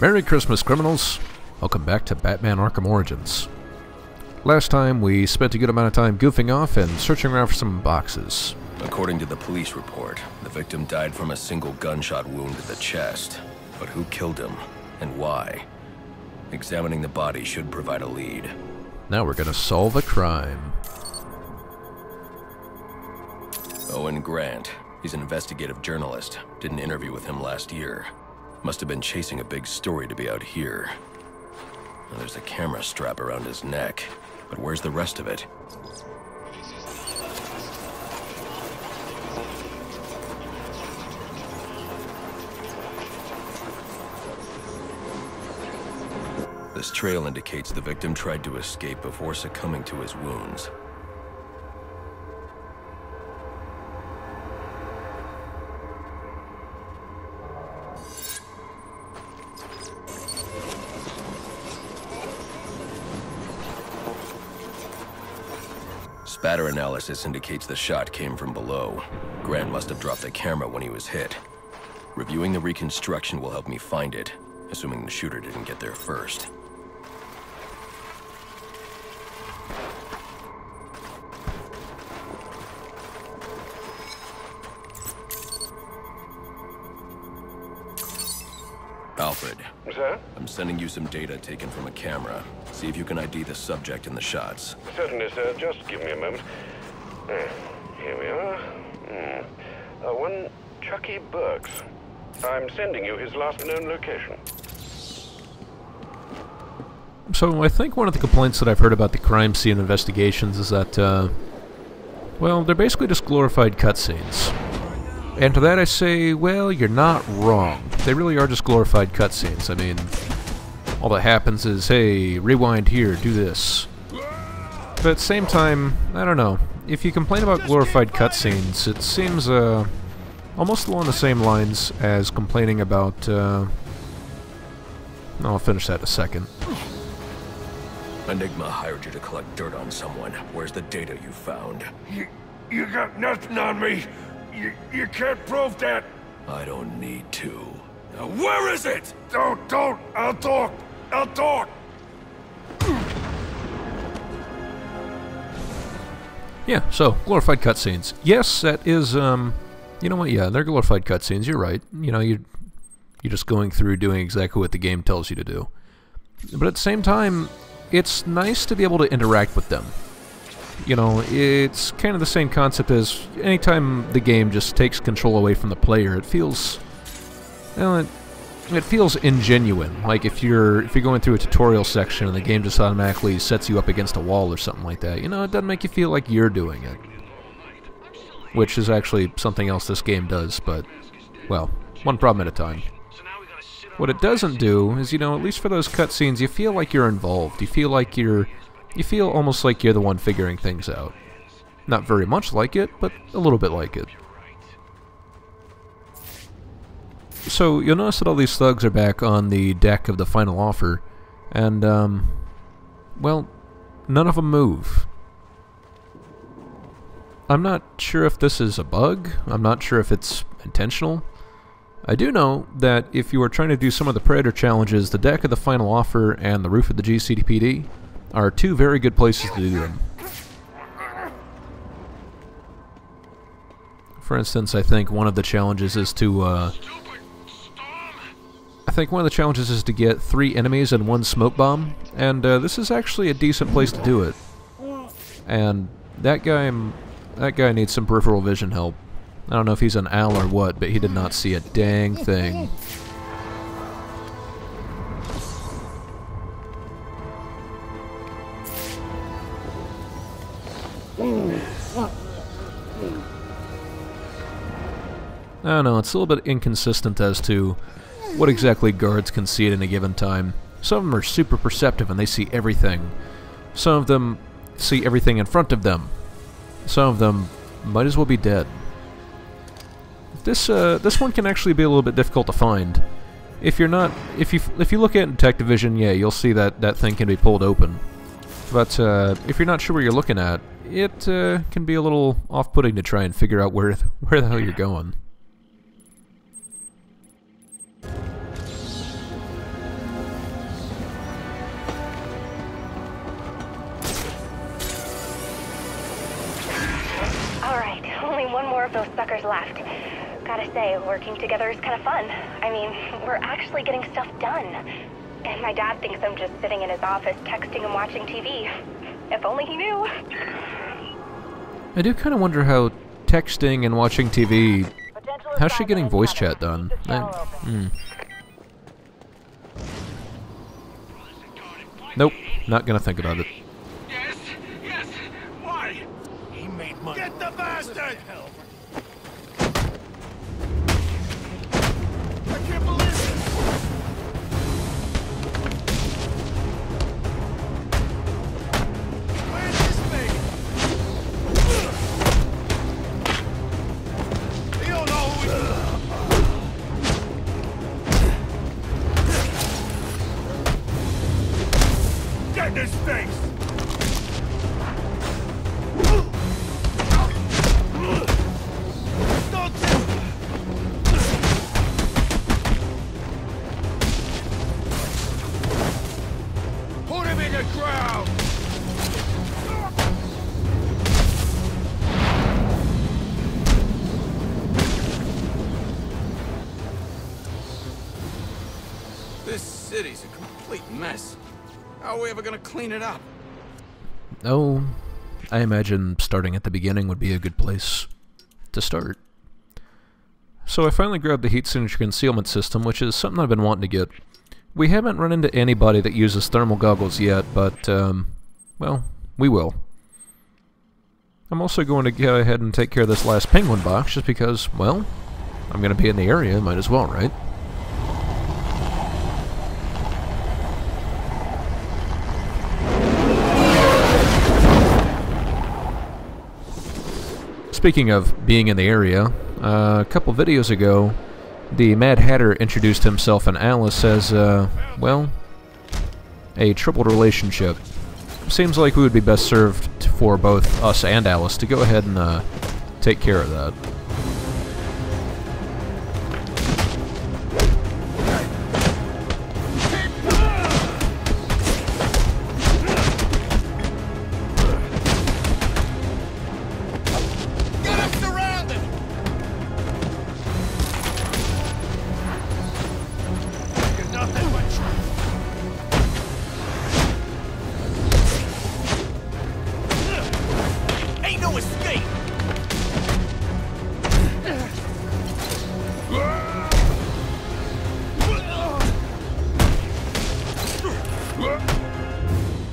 Merry Christmas, criminals! Welcome back to Batman Arkham Origins. Last time, we spent a good amount of time goofing off and searching around for some boxes. According to the police report, the victim died from a single gunshot wound to the chest. But who killed him, and why? Examining the body should provide a lead. Now we're gonna solve a crime. Owen Grant. He's an investigative journalist. Did an interview with him last year. Must have been chasing a big story to be out here. Now, there's a camera strap around his neck. But where's the rest of it? This trail indicates the victim tried to escape before succumbing to his wounds. Spatter analysis indicates the shot came from below. Grant must have dropped the camera when he was hit. Reviewing the reconstruction will help me find it, assuming the shooter didn't get there first. Alfred. Sir? I'm sending you some data taken from a camera. See if you can ID the subject in the shots. Certainly, sir. Just give me a moment. Here we are. One Chucky Burks. I'm sending you his last known location. So I think one of the complaints that I've heard about the crime scene investigations is that, well, they're basically just glorified cutscenes. And to that I say, well, you're not wrong. They really are just glorified cutscenes. I mean, all that happens is, hey, rewind here, do this. But at the same time, I don't know. If you complain about glorified cutscenes, it seems almost along the same lines as complaining about... I'll finish that in a second. Enigma hired you to collect dirt on someone. Where's the data you found? You got nothing on me. You can't prove that. I don't need to. Now where is it? Don't. I'll talk. Yeah, so, glorified cutscenes. Yes, that is, you know what, yeah, they're glorified cutscenes, you're right. You know, you're just going through doing exactly what the game tells you to do. But at the same time, it's nice to be able to interact with them. You know, it's kind of the same concept as anytime the game just takes control away from the player, it feels... well, it feels ingenuine. Like if you're going through a tutorial section and the game just automatically sets you up against a wall or something like that, you know, it doesn't make you feel like you're doing it. Which is actually something else this game does, but, well, one problem at a time. What it doesn't do is, you know, at least for those cutscenes, you feel like you're involved. You feel almost like you're the one figuring things out. Not very much like it, but a little bit like it. So, you'll notice that all these thugs are back on the deck of the final offer, and, well, none of them move. I'm not sure if this is a bug. I'm not sure if it's intentional. I do know that if you are trying to do some of the Predator challenges, the deck of the final offer and the roof of the GCPD are two very good places to do them. For instance, I think one of the challenges is to, get 3 enemies and 1 smoke bomb, and this is actually a decent place to do it. And that guy needs some peripheral vision help. I don't know if he's an owl or what, but he did not see a dang thing. I don't know, it's a little bit inconsistent as to what exactly guards can see at any given time. Some of them are super perceptive and they see everything. Some of them see everything in front of them. Some of them might as well be dead. This one can actually be a little bit difficult to find. If you look at detective vision, yeah, you'll see that that thing can be pulled open. But if you're not sure where you're looking at, it can be a little off-putting to try and figure out where the hell you're going. one more of those suckers left. Gotta say, working together is kind of fun. I mean, we're actually getting stuff done. And my dad thinks I'm just sitting in his office texting and watching TV. If only he knew. I do kind of wonder how texting and watching TV... How's she getting voice chat done? Nope, not gonna think about it. Yes, yes. Why? He made money. Get the bastard! I can't believe it. Where's this thing? You don't know who we are. Get in his face! Don't you! Put him in the ground! This city's a complete mess. How are we ever gonna clean it up? Oh, I imagine starting at the beginning would be a good place to start. So I finally grabbed the heat signature concealment system, which is something I've been wanting to get. We haven't run into anybody that uses thermal goggles yet, but, well, we will. I'm also going to go ahead and take care of this last penguin box, just because, well, I'm going to be in the area, might as well, right? Speaking of being in the area, a couple videos ago, the Mad Hatter introduced himself and Alice as, well, a troubled relationship. Seems like we would be best served for both us and Alice to go ahead and take care of that.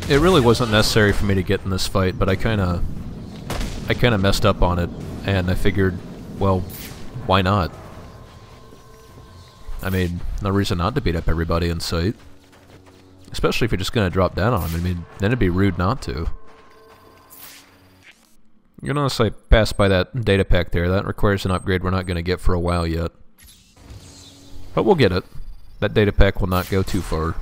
It really wasn't necessary for me to get in this fight, but I kinda messed up on it, and I figured, well, why not? I mean, no reason not to beat up everybody in sight. Especially if you're just gonna drop down on them. I mean, then it'd be rude not to. You'll notice I passed by that data pack there. That requires an upgrade we're not gonna get for a while yet. But we'll get it. That data pack will not go too far.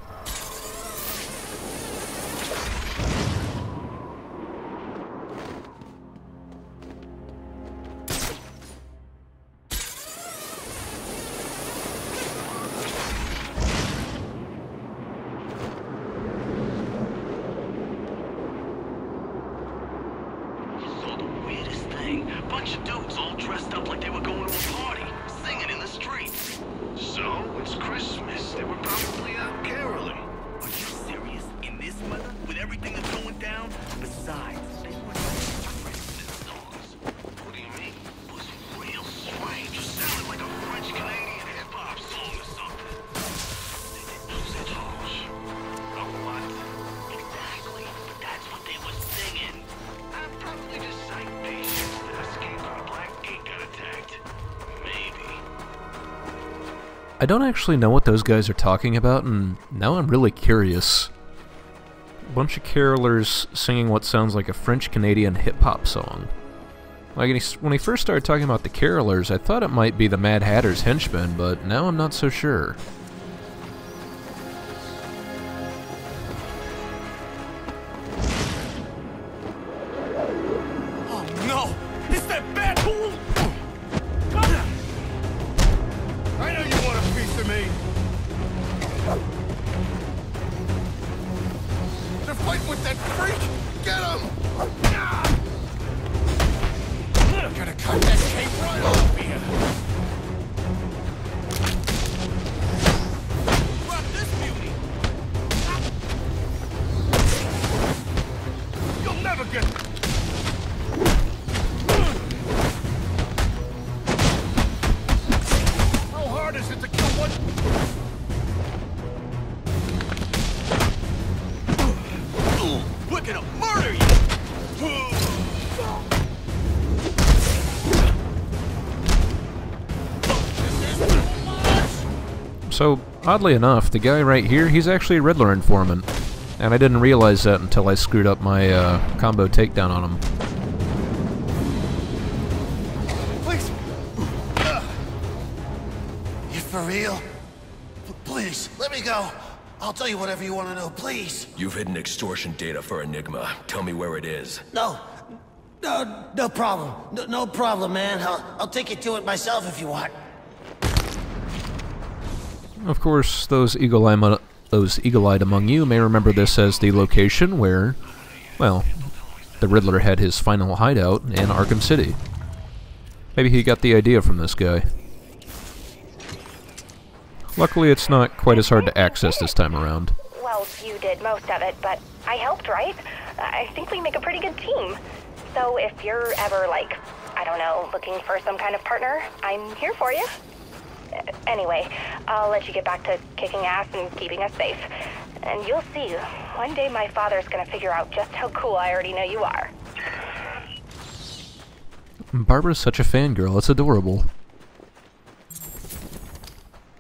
Bunch of dudes all dressed up like they were going to a party, singing in the streets. So, it's Christmas. They were probably out caroling. Are you serious? In this weather? With everything that's going down? Besides, they were Christmas songs. What do you mean? It was real strange. It sounded like a French-Canadian hip-hop song or something. C'est étrange. A what? Exactly. But that's what they were singing. I'm probably just sight patients that escaped when the Black Gate got attacked. Maybe. I don't actually know what those guys are talking about, and now I'm really curious. A bunch of carolers singing what sounds like a French-Canadian hip-hop song. Like, when he first started talking about the carolers, I thought it might be the Mad Hatter's henchmen, but now I'm not so sure. Oh no! It's that bad fool! Come on! I know you want a piece of me! They're fighting with that freak! Get him! Gotta cut that cable! So, oddly enough, the guy right here, he's actually a Riddler informant. And I didn't realize that until I screwed up my combo takedown on him. Please! You for real? Please, let me go. I'll tell you whatever you want to know, please. You've hidden extortion data for Enigma. Tell me where it is. No problem. No problem, man. I'll take you to it myself if you want. Of course, those eagle-eyed among you may remember this as the location where, well, the Riddler had his final hideout in Arkham City. Maybe he got the idea from this guy. Luckily, it's not quite as hard to access this time around. Well, you did most of it, but I helped, right? I think we make a pretty good team. So if you're ever, like, I don't know, looking for some kind of partner, I'm here for you. Anyway, I'll let you get back to kicking ass and keeping us safe. And you'll see, one day my father's gonna figure out just how cool I already know you are. Barbara's such a fangirl, it's adorable.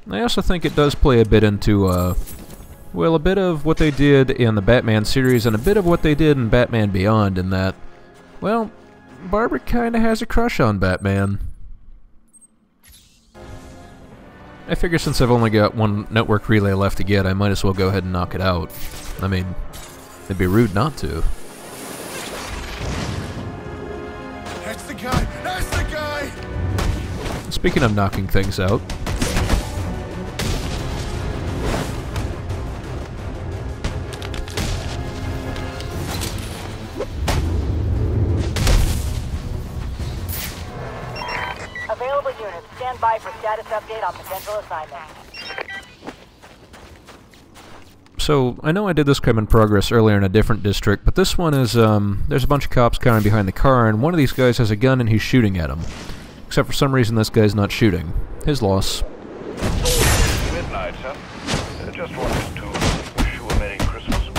I also think it does play a bit into, well, a bit of what they did in the Batman series and a bit of what they did in Batman Beyond in that, well, Barbara kinda has a crush on Batman. I figure since I've only got one network relay left to get, I might as well go ahead and knock it out. I mean, it'd be rude not to. That's the guy! That's the guy! Speaking of knocking things out, Available units, stand by for status update on potential assignment. so I know I did this crime in progress earlier in a different district, but this one is, there's a bunch of cops kind of behind the car, and one of these guys has a gun and he's shooting at him. Except for some reason this guy's not shooting. His loss. Midnight, sir. Just wanted to wish you a Merry Christmas.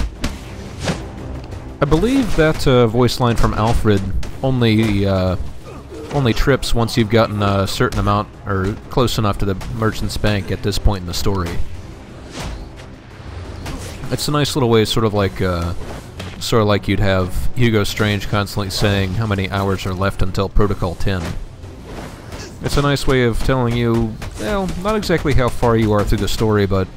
I believe that voice line from Alfred only trips once you've gotten a certain amount, or close enough to the merchant's bank at this point in the story. It's a nice little way, sort of like you'd have Hugo Strange constantly saying how many hours are left until Protocol 10. It's a nice way of telling you, well, not exactly how far you are through the story, but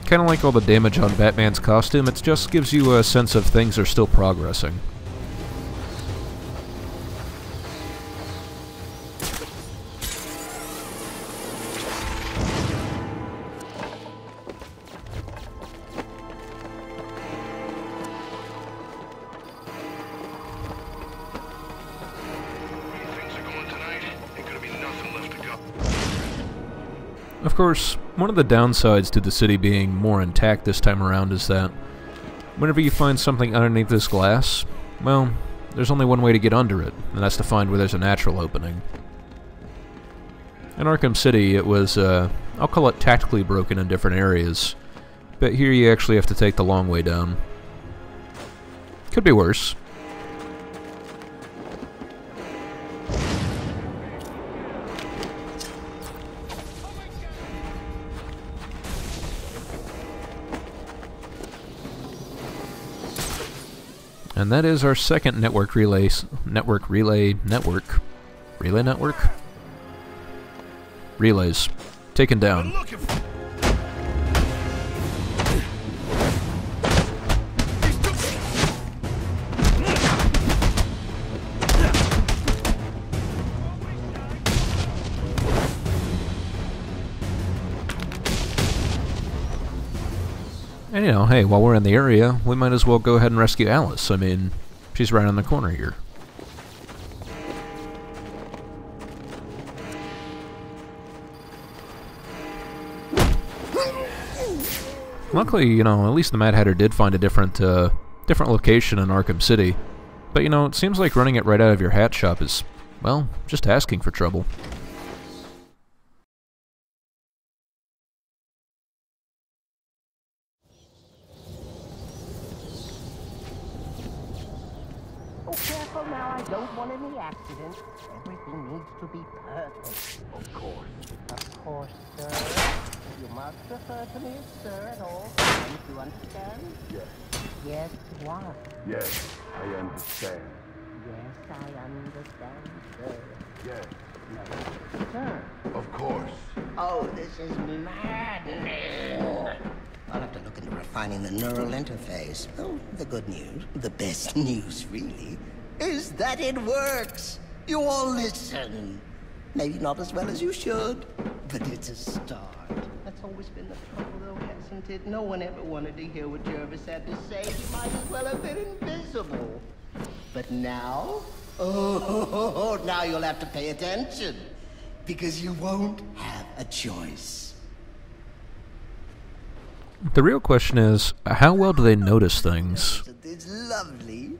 kind of like all the damage on Batman's costume, it just gives you a sense of things are still progressing. Of course, one of the downsides to the city being more intact this time around is that whenever you find something underneath this glass, well, there's only one way to get under it, and that's to find where there's a natural opening. In Arkham City, it was, I'll call it tactically broken in different areas, but here you actually have to take the long way down. Could be worse. And that is our second network relay network. Relays. Taken down. And, you know, hey, while we're in the area, we might as well go ahead and rescue Alice. I mean, she's right on the corner here. Luckily, you know, at least the Mad Hatter did find a different location in Arkham City. But, you know, it seems like running it right out of your hat shop is, well, just asking for trouble. Careful now, I don't want any accidents. Everything needs to be perfect. Of course, sir. You must refer to me as sir at all times. You understand? Yes. Yes, what? Yes, I understand. Yes, I understand, sir. Yes. No, sir. Of course. Oh, this is maddening. I'll have to look into refining the neural interface. Oh, the good news, the best news, really, is that it works. You all listen. Maybe not as well as you should, but it's a start. That's always been the trouble, though, hasn't it? No one ever wanted to hear what Jervis had to say. He might as well have been invisible. But now? Oh, now you'll have to pay attention. Because you won't have a choice. The real question is, how well do they notice things? It's lovely.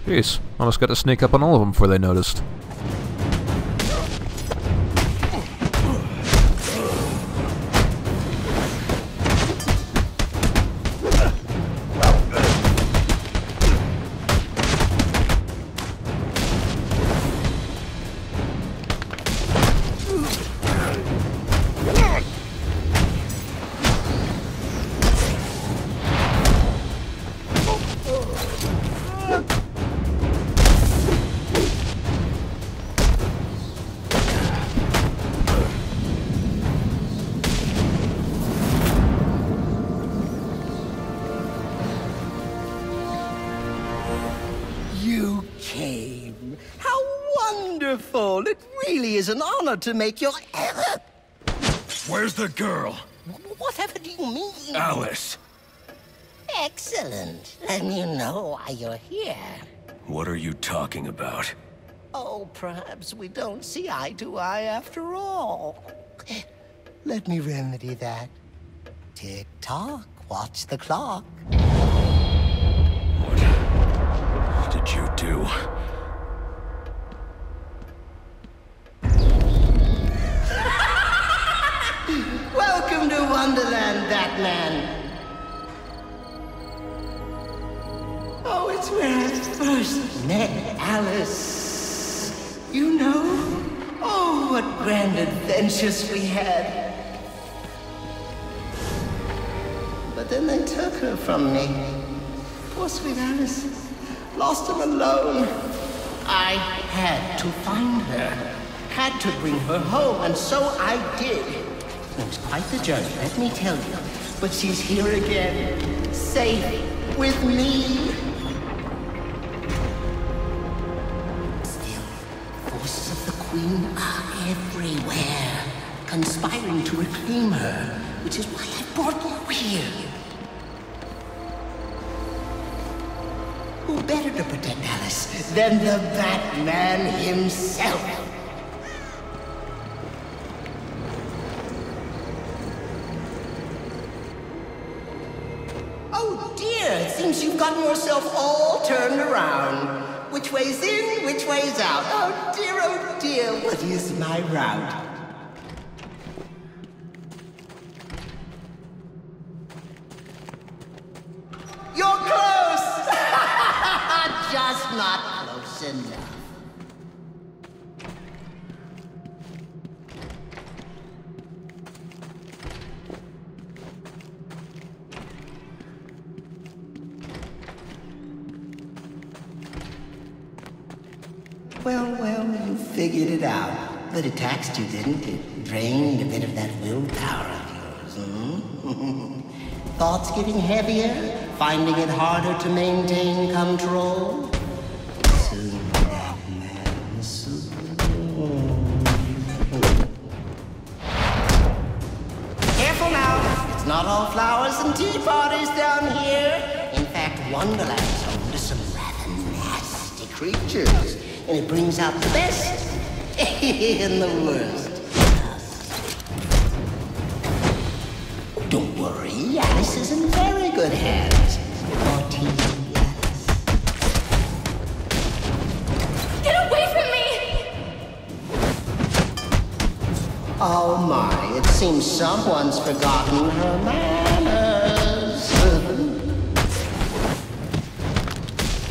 Jeez, almost got to sneak up on all of them before they noticed. You came. How wonderful! It really is an honor to make your... Where's the girl? Whatever do you mean? Alice. Excellent. Then you know why you're here. What are you talking about? Oh, perhaps we don't see eye to eye after all. Let me remedy that. Tick-tock, watch the clock. What did you do? Welcome to Wonderland, Batman. Oh, it's where I first met Alice. You know? Oh, what grand adventures we had. But then they took her from me. Poor sweet Alice. Lost him alone. I had to find her. Had to bring her home, and so I did. It was quite the journey, let me tell you. But she's here again, safe with me. Still, forces of the Queen are everywhere, conspiring to reclaim her, which is why I brought you here. Who better to protect Alice than the Batman himself? Oh dear, it seems you've gotten yourself all turned around. Which way's in, which way's out? Oh dear, what is my route? You're close! Just not close enough. Well, you figured it out. But it taxed you, didn't it? Drained a bit of that willpower of yours, hmm? Thoughts getting heavier? Finding it harder to maintain control? Soon, Batman, soon. Careful now! It's not all flowers and tea parties down here. In fact, Wonderland's home to some rather nasty creatures. And it brings out the best and the worst. Don't worry, Alice is in very good hands. Get away from me! Oh my, it seems someone's forgotten her manners.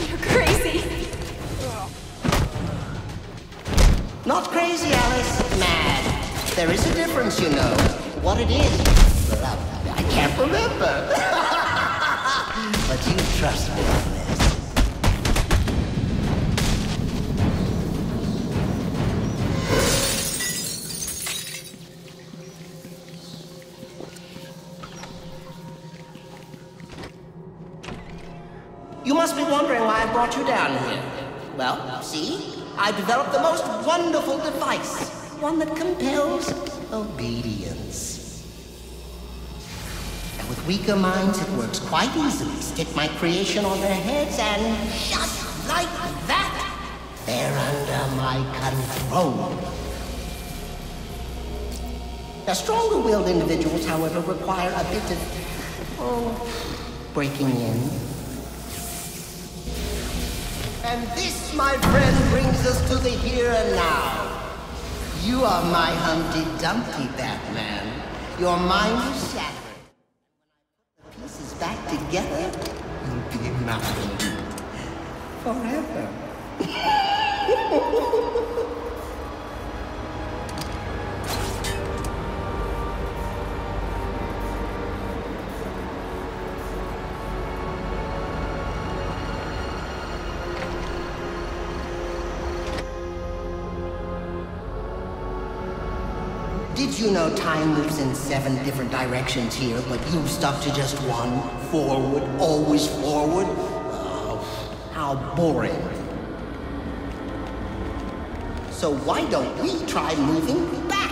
You're crazy. Not There is a difference, you know. What it is, well, I can't remember. But you trust me on this. You must be wondering why I brought you down here. Well, see? I developed the most wonderful device. One that compels obedience. And with weaker minds, it works quite easily. Stick my creation on their heads and just like that, they're under my control. Now, stronger-willed individuals, however, require a bit of, breaking in. And this, my friend, brings us to the here and now. You are my Humpty Dumpty, Batman. Your mind is shattered. When I put the pieces back together, you'll be mine. Forever. Did you know time moves in 7 different directions here, but you've stuck to just one? Forward, always forward? Oh, how boring. So why don't we try moving back?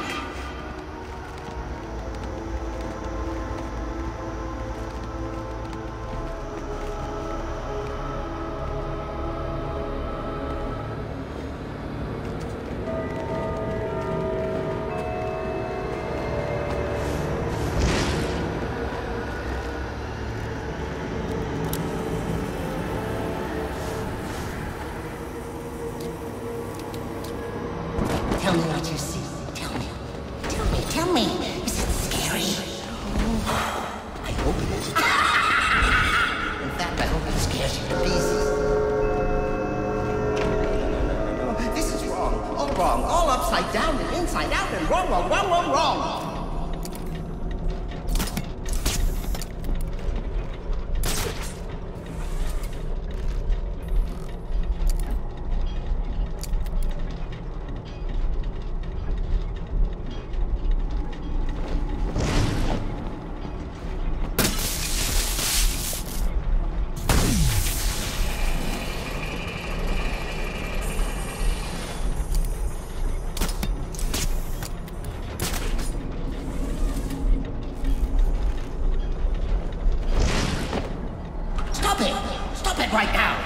Tell me what you see. Tell me. Tell me. Tell me. Is it scary? I hope it is. In fact, I hope it scares you to pieces. No. This is wrong. All wrong. All upside down and inside out and wrong, wrong, wrong, wrong, wrong. Right now.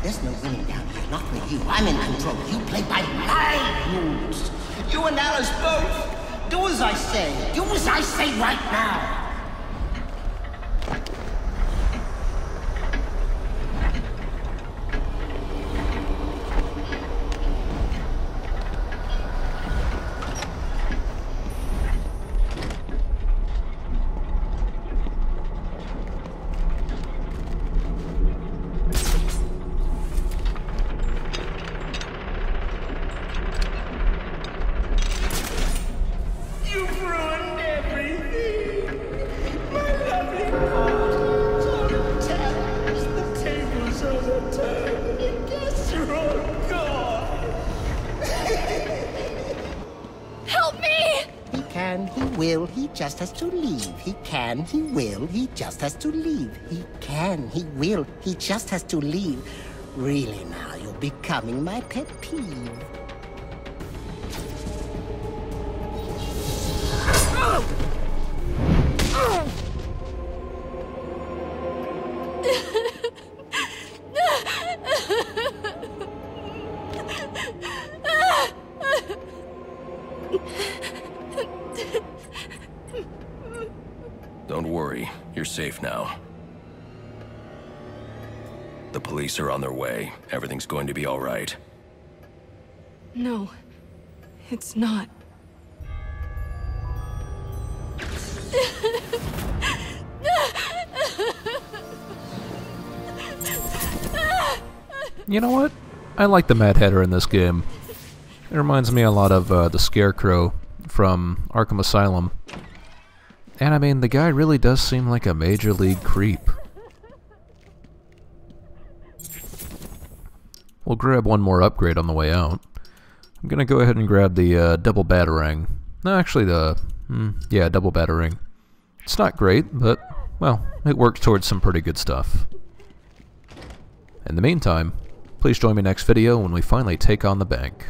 There's no winning down here, not with you. I'm in control. You play by my rules. You and Alice both. Do as I say. Do as I say right now. He just has to leave. He can, he will, he just has to leave. He can, he will, he just has to leave. Really now, you're becoming my pet peeve. Don't worry, you're safe now. The police are on their way. Everything's going to be all right. No, it's not. You know what? I like the Mad Hatter in this game. It reminds me a lot of the Scarecrow from Arkham Asylum. And I mean, the guy really does seem like a major league creep. We'll grab one more upgrade on the way out. I'm gonna go ahead and grab the double batarang. No, actually yeah, double batarang. It's not great, but, well, it works towards some pretty good stuff. In the meantime, please join me next video when we finally take on the bank.